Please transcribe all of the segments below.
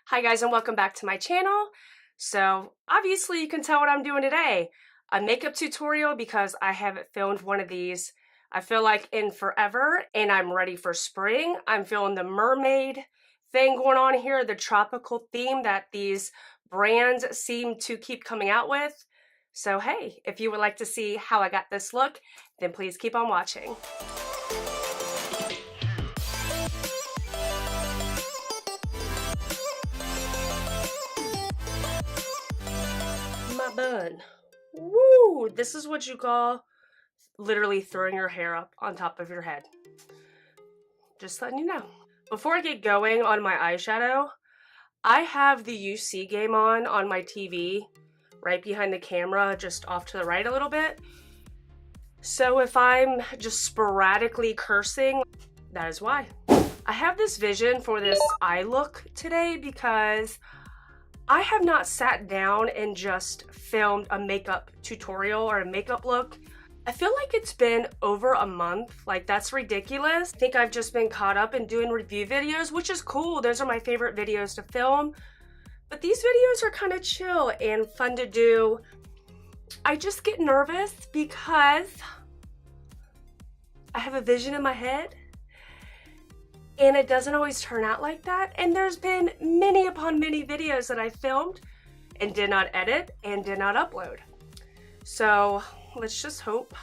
Hi guys, and welcome back to my channel. So obviously you can tell what I'm doing today. A makeup tutorial because I haven't filmed one of these, I feel like, in forever, and I'm ready for spring. I'm feeling the mermaid thing going on here, the tropical theme that these brands seem to keep coming out with. So hey, if you would like to see how I got this look, then please keep on watching. My bun. Woo! This is what you call literally throwing your hair up on top of your head. Just letting you know. Before I get going on my eyeshadow, I have the UC game on my TV, right behind the camera, just off to the right a little bit. So if I'm just sporadically cursing, that is why. I have this vision for this eye look today because I have not sat down and just filmed a makeup tutorial or a makeup look. I feel like it's been over a month. Like, that's ridiculous. I think I've just been caught up in doing review videos, which is cool. Those are my favorite videos to film. But these videos are kind of chill and fun to do. I just get nervous because I have a vision in my head and it doesn't always turn out like that. And there's been many upon many videos that I filmed and did not edit and did not upload. So let's just hope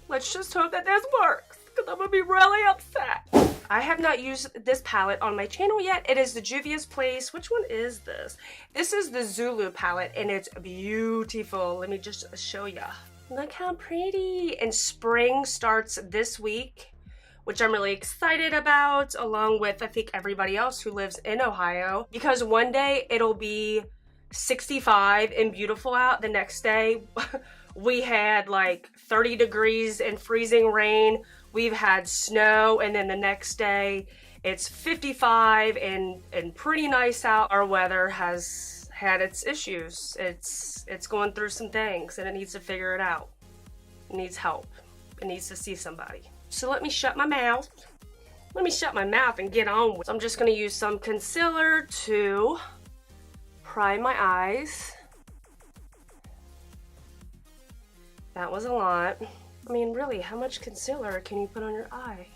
that this works, because I'm gonna be really upset. I have not used this palette on my channel yet. It is the Juvia's Place. Which one is this? This is the Zulu palette and it's beautiful. Let me just show ya. Look how pretty. And spring starts this week, which I'm really excited about, along with I think everybody else who lives in Ohio, because one day it'll be 65 and beautiful out. The next day we had like 30 degrees and freezing rain. We've had snow, and then the next day it's 55 and pretty nice out. Our weather has had its issues. It's going through some things and it needs to figure it out. It needs help. It needs to see somebody. So let me shut my mouth. Let me shut my mouth and get on with it. So I'm just gonna use some concealer to prime my eyes. That was a lot. I mean, really, how much concealer can you put on your eye?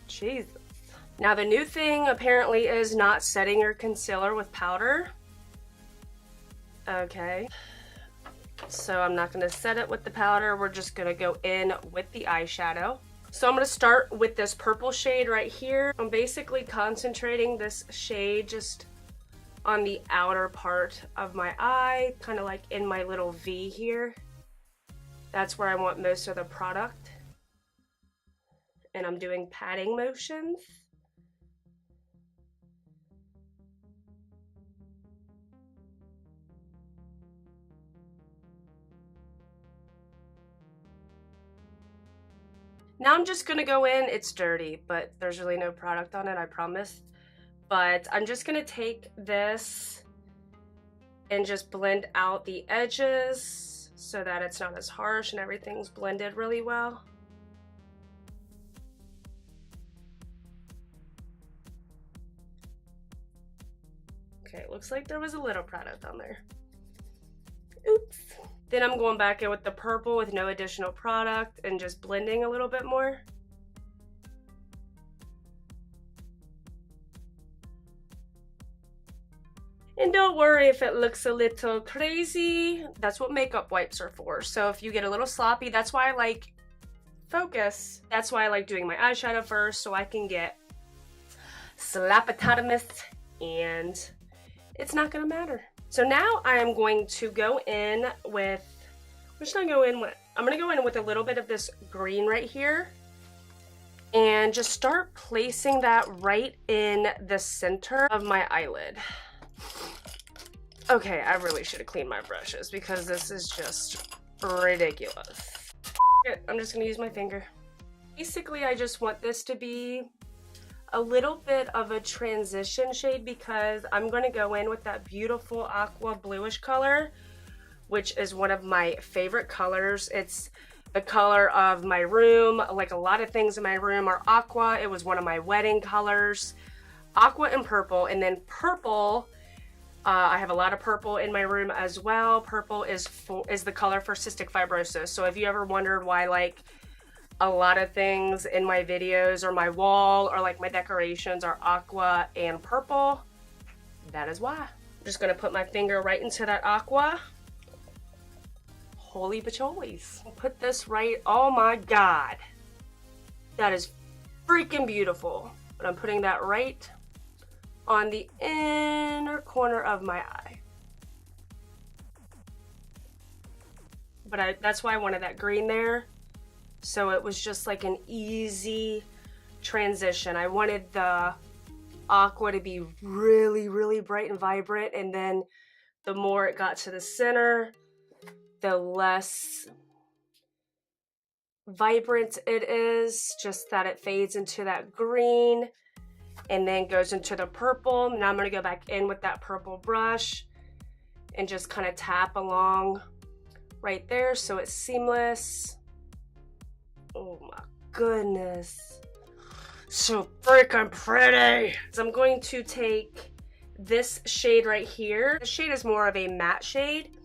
Jesus. Now, the new thing apparently is not setting your concealer with powder. Okay. So I'm not gonna set it with the powder. We're just gonna go in with the eyeshadow. So I'm gonna start with this purple shade right here. I'm basically concentrating this shade just on the outer part of my eye, kind of like in my little V here. That's where I want most of the product. And I'm doing patting motions. Now I'm just gonna go in, it's dirty, but there's really no product on it, I promise. But I'm just gonna take this and just blend out the edges so that it's not as harsh and everything's blended really well. Okay, it looks like there was a little product on there. Oops. Then I'm going back in with the purple with no additional product and just blending a little bit more. And don't worry if it looks a little crazy. That's what makeup wipes are for. So if you get a little sloppy, that's why I like focus. That's why I like doing my eyeshadow first, so I can get slapatotomous and it's not gonna matter. So now I am going to go in with, I'm gonna go in with a little bit of this green right here and just start placing that right in the center of my eyelid. Okay, I really should have cleaned my brushes because this is just ridiculous. I'm just gonna use my finger. Basically, I just want this to be a little bit of a transition shade because I'm gonna go in with that beautiful aqua bluish color, which is one of my favorite colors. It's the color of my room. Like, a lot of things in my room are aqua. It was one of my wedding colors. aqua and purple, and then purple, I have a lot of purple in my room as well. Purple is the color for cystic fibrosis. So if you ever wondered why like a lot of things in my videos or my wall or like my decorations are aqua and purple, that is why. I'm just gonna put my finger right into that aqua. Holy bacholis. Put this right, oh my God. That is freaking beautiful. But I'm putting that right on the inner corner of my eye. But that's why I wanted that green there. So it was just like an easy transition. I wanted the aqua to be really, really bright and vibrant, and then the more it got to the center, the less vibrant it is, just that it fades into that green and then goes into the purple. Now I'm going to go back in with that purple brush and just kind of tap along right there so it's seamless. Oh my goodness, so freaking pretty. So I'm going to take this shade right here. This shade is more of a matte shade,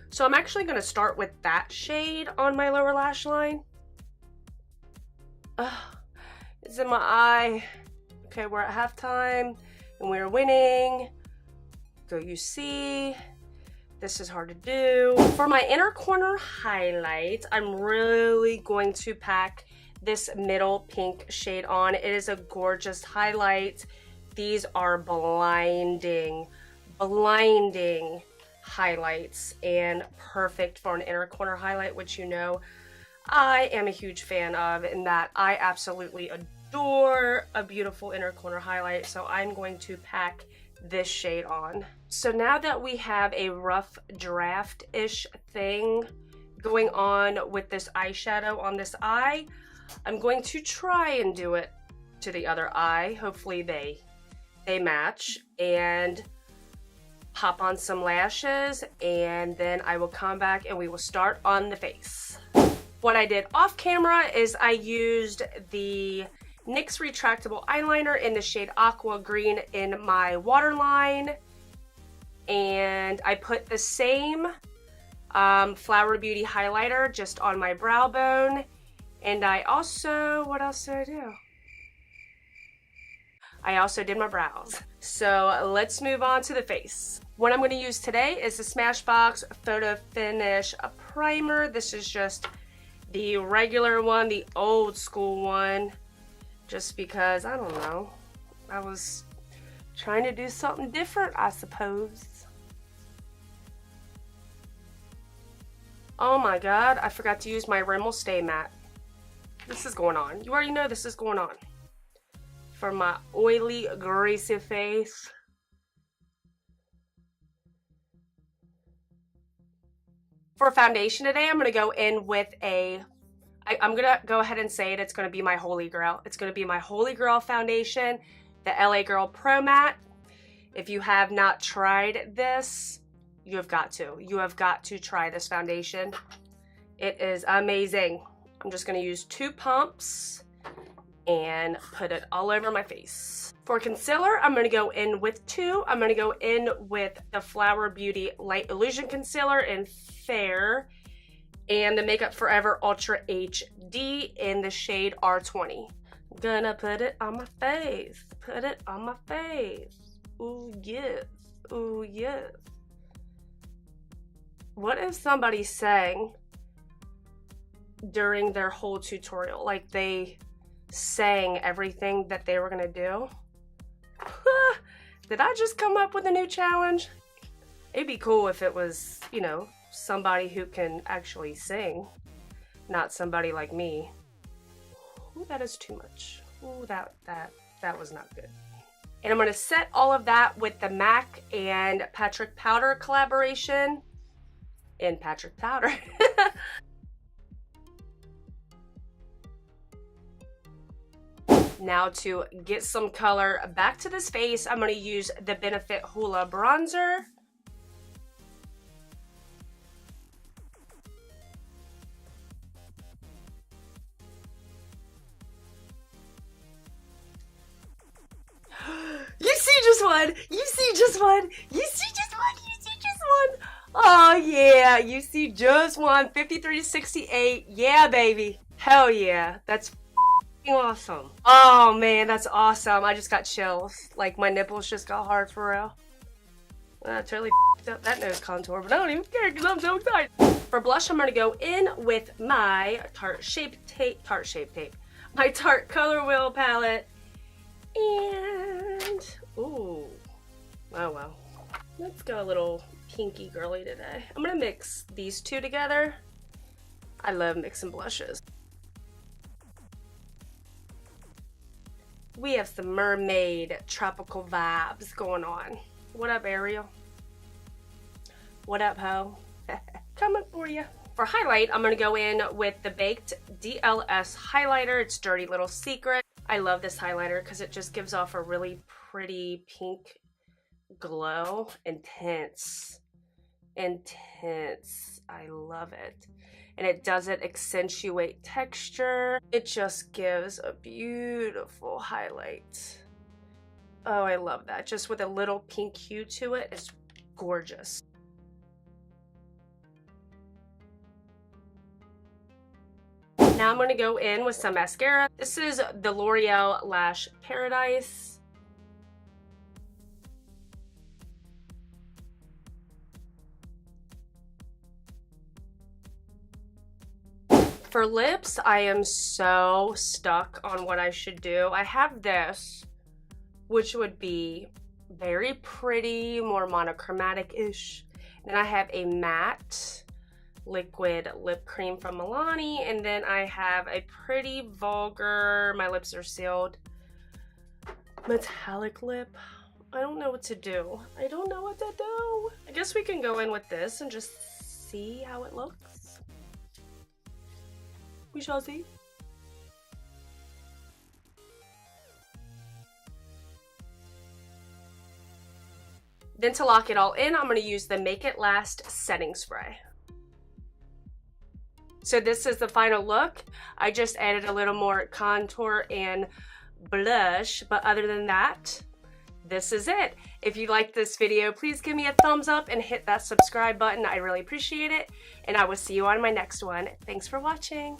so I'm actually going to start with that shade on my lower lash line. It's in my eye. Okay, we're at halftime and we're winning. So you see, this is hard to do. For my inner corner highlight, I'm really going to pack this middle pink shade on. It is a gorgeous highlight. These are blinding, blinding highlights and perfect for an inner corner highlight, which you know I am a huge fan of, in that I absolutely adore a beautiful inner corner highlight. So I'm going to pack this shade on. So now that we have a rough draft-ish thing going on with this eyeshadow on this eye, I'm going to try and do it to the other eye. Hopefully they match, and pop on some lashes, and then I will come back and we will start on the face. What I did off camera is I used the NYX Retractable Eyeliner in the shade Aqua Green in my waterline, and I put the same Flower Beauty highlighter just on my brow bone, and I also, what else did I do? I also did my brows. So let's move on to the face. What I'm going to use today is the Smashbox Photo Finish Primer. This is just the regular one, the old school one, just because, I don't know, I was trying to do something different, I suppose. Oh my God, I forgot to use my Rimmel Stay Matte. This is going on. You already know this is going on. For my oily, greasy face. For foundation today, I'm going to go in with I'm going to go ahead and say it. It's going to be my holy grail. It's going to be my holy grail foundation, the LA Girl Pro Matte. If you have not tried this, you have got to. You have got to try this foundation. It is amazing. I'm just going to use 2 pumps and put it all over my face. For concealer, I'm going to go in with 2. I'm going to go in with the Flower Beauty Light Illusion Concealer in Fair and the Makeup Forever Ultra HD in the shade R20. I'm gonna put it on my face. Put it on my face. Ooh, yes. Ooh, yes. What if somebody sang during their whole tutorial? Like they sang everything that they were gonna do? Did I just come up with a new challenge? It'd be cool if it was, you know, somebody who can actually sing, not somebody like me. Ooh, that is too much. Ooh, that was not good. And I'm gonna set all of that with the MAC and Patrick Powder collaboration in Patrick Powder. Now to get some color back to this face, I'm going to use the Benefit Hula bronzer. Yeah! one. You see just one. You see just one. You see just one. Oh yeah, you see just one. 53 to 68. Yeah, baby. Hell yeah. That's awesome. Oh man, that's awesome. I just got chills. Like my nipples just got hard for real. I totally up that nose contour, but I don't even care because I'm so excited. For blush, I'm going to go in with my Tarte Shape Tape. My Tarte Color Wheel palette. And, ooh. Oh well. Let's go a little pinky girly today. I'm going to mix these two together. I love mixing blushes. We have some mermaid tropical vibes going on. What up, Ariel? What up, ho? Coming for you. For highlight, I'm going to go in with the Baked DLS highlighter. It's Dirty Little Secret. I love this highlighter because it just gives off a really pretty pink glow. Intense. Intense. I love it. And it doesn't accentuate texture. It just gives a beautiful highlight. Oh, I love that. Just with a little pink hue to it. It's gorgeous. Now I'm going to go in with some mascara. This is the L'Oreal Lash Paradise. For lips, I am so stuck on what I should do. I have this, which would be very pretty, more monochromatic-ish. Then I have a matte liquid lip cream from Milani, and then I have a pretty vulgar, my lips are sealed, metallic lip. I don't know what to do. I don't know what to do. I guess we can go in with this and just see how it looks. We shall see. Then to lock it all in, I'm going to use the Make It Last setting spray. So this is the final look. I just added a little more contour and blush, but other than that, this is it. If you liked this video, please give me a thumbs up and hit that subscribe button. I really appreciate it, and I will see you on my next one. Thanks for watching.